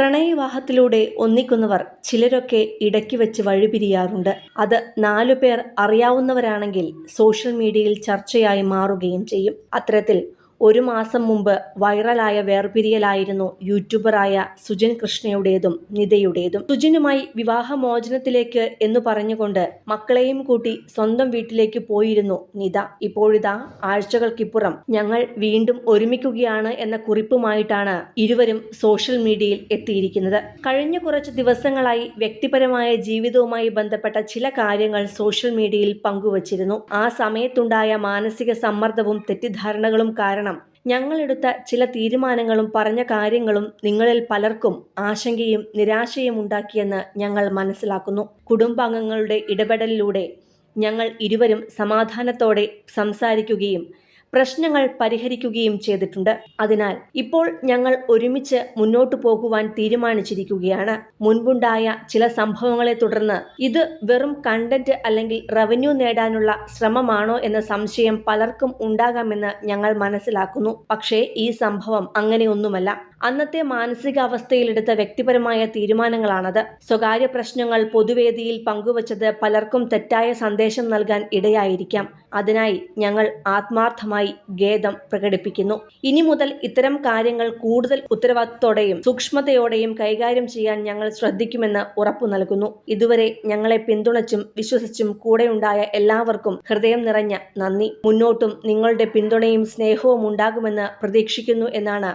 പ്രണയവിവാഹത്തിലൂടെ ഒന്നിക്കുന്നവർ ചിലരൊക്കെ ഇടയ്ക്ക് വെച്ച് വഴിപിരിയാറുണ്ട്. അത് 4 പേർ അറിയാവുന്നവരാണെങ്കിൽ സോഷ്യൽ മീഡിയയിൽ ചർച്ചയായി മാറുകയും ചെയ്യും. അത്തരത്തിൽ 1 മാസം മുമ്പ് വൈറലായ വേർപിരിയലായിരുന്നു യൂട്യൂബറായ സുജിൻ കൃഷ്ണയുടേതും നിതയുടേതും. സുജിനുമായി വിവാഹമോചനത്തിലേക്ക് എന്നു പറഞ്ഞുകൊണ്ട് മക്കളെയും കൂട്ടി സ്വന്തം വീട്ടിലേക്ക് പോയിരുന്നു നിത. ഇപ്പോഴിതാ ആഴ്ചകൾക്കിപ്പുറം ഞങ്ങൾ വീണ്ടും ഒരുമിക്കുകയാണ് എന്ന കുറിപ്പുമായിട്ടാണ് ഇരുവരും സോഷ്യൽ മീഡിയയിൽ എത്തിയിരിക്കുന്നത്. കഴിഞ്ഞ കുറച്ച് ദിവസങ്ങളായി വ്യക്തിപരമായ ജീവിതവുമായി ബന്ധപ്പെട്ട ചില കാര്യങ്ങൾ സോഷ്യൽ മീഡിയയിൽ പങ്കുവച്ചിരുന്നു. ആ സമയത്തുണ്ടായ മാനസിക സമ്മർദ്ദവും തെറ്റിദ്ധാരണകളും കാരണം ഞങ്ങളെടുത്ത ചില തീരുമാനങ്ങളും പറഞ്ഞ കാര്യങ്ങളും നിങ്ങളിൽ പലർക്കും ആശങ്കയും നിരാശയും ഉണ്ടാക്കിയെന്ന് ഞങ്ങൾ മനസ്സിലാക്കുന്നു. കുടുംബാംഗങ്ങളുടെ ഇടപെടലിലൂടെ ഞങ്ങൾ ഇരുവരും സമാധാനത്തോടെ സംസാരിക്കുകയും പ്രശ്നങ്ങൾ പരിഹരിക്കുകയും ചെയ്തിട്ടുണ്ട്. അതിനാൽ ഇപ്പോൾ ഞങ്ങൾ ഒരുമിച്ച് മുന്നോട്ടു പോകുവാൻ തീരുമാനിച്ചിരിക്കുകയാണ്. മുൻപുണ്ടായ ചില സംഭവങ്ങളെ തുടർന്ന് ഇത് വെറും കണ്ടന്റ് അല്ലെങ്കിൽ റവന്യൂ നേടാനുള്ള ശ്രമമാണോ എന്ന സംശയം പലർക്കും ഉണ്ടാകാമെന്ന് ഞങ്ങൾ മനസ്സിലാക്കുന്നു. പക്ഷേ ഈ സംഭവം അങ്ങനെയൊന്നുമല്ല. അന്നത്തെ മാനസികാവസ്ഥയിലെടുത്ത വ്യക്തിപരമായ തീരുമാനങ്ങളാണത്. സ്വകാര്യ പ്രശ്നങ്ങൾ പൊതുവേദിയിൽ പങ്കുവച്ചത് പലർക്കും തെറ്റായ സന്ദേശം നൽകാൻ ഇടയായിരിക്കാം. അതിനായി ഞങ്ങൾ ആത്മാർത്ഥമായി ഖേദം പ്രകടിപ്പിക്കുന്നു. ഇനി മുതൽ ഇത്തരം കാര്യങ്ങൾ കൂടുതൽ ഉത്തരവാദിത്തത്തോടെയും സൂക്ഷ്മതയോടെയും കൈകാര്യം ചെയ്യാൻ ഞങ്ങൾ ശ്രദ്ധിക്കുമെന്ന് ഉറപ്പു നൽകുന്നു. ഇതുവരെ ഞങ്ങളെ പിന്തുണച്ചും വിശ്വസിച്ചും കൂടെയുണ്ടായ എല്ലാവർക്കും ഹൃദയം നിറഞ്ഞ നന്ദി. മുന്നോട്ടും നിങ്ങളുടെ പിന്തുണയും സ്നേഹവും ഉണ്ടാകുമെന്ന് പ്രതീക്ഷിക്കുന്നു എന്നാണ്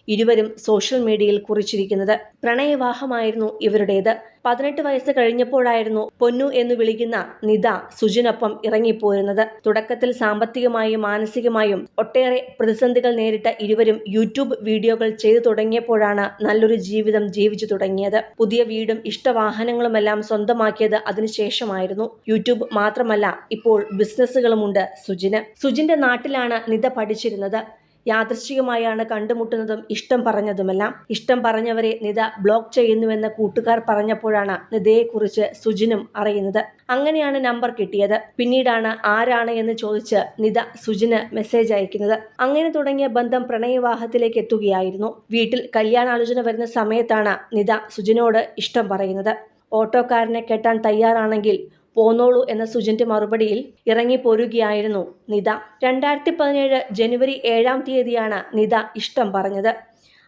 ഇരുവരും സോഷ്യൽ മീഡിയയിൽ കുറിച്ചിരിക്കുന്നത്. പ്രണയവിവാഹമായിരുന്നു ഇവരുടേത്. 18 വയസ്സ് കഴിഞ്ഞപ്പോഴായിരുന്നു പൊന്നു എന്ന് വിളിക്കുന്ന നിത സുജിനൊപ്പം ഇറങ്ങിപ്പോരുന്നത്. തുടക്കത്തിൽ സാമ്പത്തികമായും മാനസികമായും ഒട്ടേറെ പ്രതിസന്ധികൾ നേരിട്ട ഇരുവരും യൂട്യൂബ് വീഡിയോകൾ ചെയ്തു തുടങ്ങിയപ്പോഴാണ് നല്ലൊരു ജീവിതം ജീവിച്ചു തുടങ്ങിയത്. പുതിയ വീടും ഇഷ്ടവാഹനങ്ങളുമെല്ലാം സ്വന്തമാക്കിയത് അതിനുശേഷമായിരുന്നു. യൂട്യൂബ് മാത്രമല്ല, ഇപ്പോൾ ബിസിനസ്സുകളുമുണ്ട് സുജിന്. സുജിന്റെ നാട്ടിലാണ് നിത പഠിച്ചിരുന്നത്. യാദൃശ്ചികമായാണ് കണ്ടുമുട്ടുന്നതും ഇഷ്ടം പറഞ്ഞതുമെല്ലാം. ഇഷ്ടം പറഞ്ഞവരെ നിത ബ്ലോക്ക് ചെയ്യുന്നുവെന്ന് കൂട്ടുകാർ പറഞ്ഞപ്പോഴാണ് നിതയെക്കുറിച്ച് സുജിനും അറിയുന്നത്. അങ്ങനെയാണ് നമ്പർ കിട്ടിയത്. പിന്നീടാണ് ആരാണ് എന്ന് ചോദിച്ച് നിത സുജിന് മെസ്സേജ് അയക്കുന്നത്. അങ്ങനെ തുടങ്ങിയ ബന്ധം പ്രണയവിവാഹത്തിലേക്ക് എത്തുകയായിരുന്നു. വീട്ടിൽ കല്യാണാലോചന വരുന്ന സമയത്താണ് നിത സുജിനോട് ഇഷ്ടം പറയുന്നത്. ഓട്ടോക്കാരനെ കെട്ടാൻ തയ്യാറാണെങ്കിൽ പോന്നോളൂ എന്ന സുജിന്റെ മറുപടിയിൽ ഇറങ്ങിപ്പോരുകയായിരുന്നു നിത. 2017 ജനുവരി 7-ാം തീയതിയാണ് നിത ഇഷ്ടം പറഞ്ഞത്.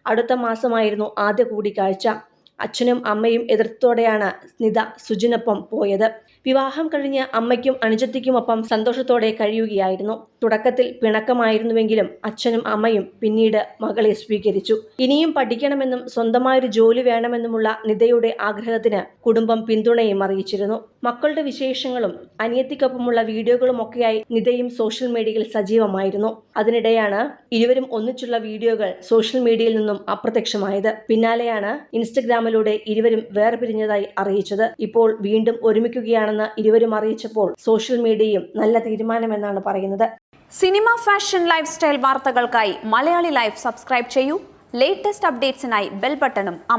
അടുത്ത മാസമായിരുന്നു ആദ്യ കൂടിക്കാഴ്ച. അച്ഛനും അമ്മയും എതിർത്തോടെയാണ് നിത സുജിനൊപ്പം പോയത്. വിവാഹം കഴിഞ്ഞ് അമ്മയ്ക്കും അനുജത്തിക്കുമൊപ്പം സന്തോഷത്തോടെ കഴിയുകയായിരുന്നു. തുടക്കത്തിൽ പിണക്കമായിരുന്നുവെങ്കിലും അച്ഛനും അമ്മയും പിന്നീട് മകളെ സ്വീകരിച്ചു. ഇനിയും പഠിക്കണമെന്നും സ്വന്തമായൊരു ജോലി വേണമെന്നുമുള്ള നിതയുടെ ആഗ്രഹത്തിന് കുടുംബം പിന്തുണയും അറിയിച്ചിരുന്നു. മക്കളുടെ വിശേഷങ്ങളും അനിയത്തിക്കൊപ്പമുള്ള വീഡിയോകളുമൊക്കെയായി നിതയും സോഷ്യൽ മീഡിയയിൽ സജീവമായിരുന്നു. അതിനിടെയാണ് ഇരുവരും ഒന്നിച്ചുള്ള വീഡിയോകൾ സോഷ്യൽ മീഡിയയിൽ നിന്നും അപ്രത്യക്ഷമായത്. പിന്നാലെയാണ് ഇൻസ്റ്റഗ്രാമിലൂടെ ഇരുവരും വേർപിരിഞ്ഞതായി അറിയിച്ചത്. ഇപ്പോൾ വീണ്ടും ഒരുമിക്കുകയാണെന്ന് ഇരുവരും അറിയിച്ചപ്പോൾ സോഷ്യൽ മീഡിയയും നല്ല തീരുമാനമെന്നാണ് പറയുന്നത്. സിനിമ, ഫാഷൻ, ലൈഫ് സ്റ്റൈൽ വാർത്തകൾക്കായി മലയാളി ലൈഫ് സബ്സ്ക്രൈബ് ചെയ്യൂ. ലേറ്റസ്റ്റ് അപ്ഡേറ്റ്സിനായി ബെൽ ബട്ടണും അമർത്തുക.